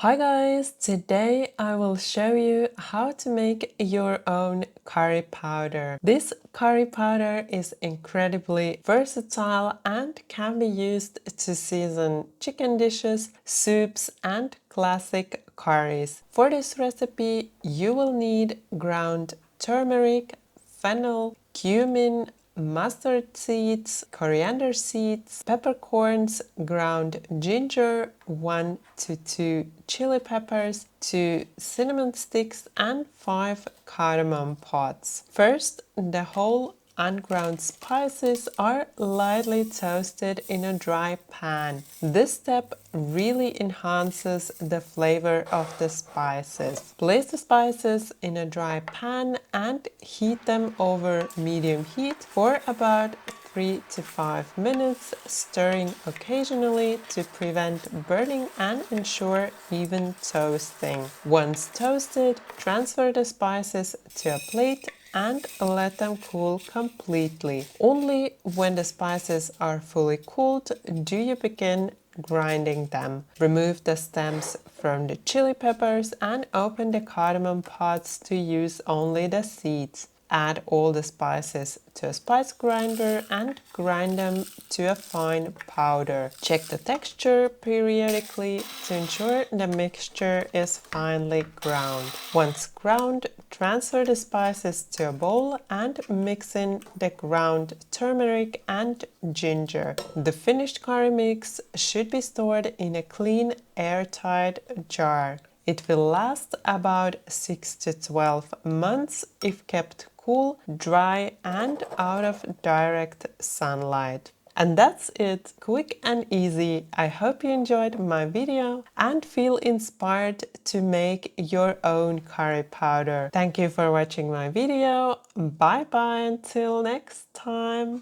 Hi guys, today I will show you how to make your own curry powder. This curry powder is incredibly versatile and can be used to season chicken dishes, soups and classic curries. For this recipe you will need ground turmeric, fennel, cumin, mustard seeds, coriander seeds, peppercorns, ground ginger, 1 to 2 chili peppers, 2 cinnamon sticks and 5 cardamom pods. First, the whole unground spices are lightly toasted in a dry pan. This step really enhances the flavor of the spices. Place the spices in a dry pan and heat them over medium heat for about 3 to 5 minutes, stirring occasionally to prevent burning and ensure even toasting. Once toasted, transfer the spices to a plate and let them cool completely. Only when the spices are fully cooled do you begin grinding them. Remove the stems from the chili peppers and open the cardamom pods to use only the seeds. Add all the spices to a spice grinder and grind them to a fine powder. Check the texture periodically to ensure the mixture is finely ground. Once ground, transfer the spices to a bowl and mix in the ground turmeric and ginger. The finished curry mix should be stored in a clean, airtight jar. It will last about 6 to 12 months if kept cool, dry and out of direct sunlight. And that's it, quick and easy. I hope you enjoyed my video and feel inspired to make your own curry powder. Thank you for watching my video. Bye bye until next time.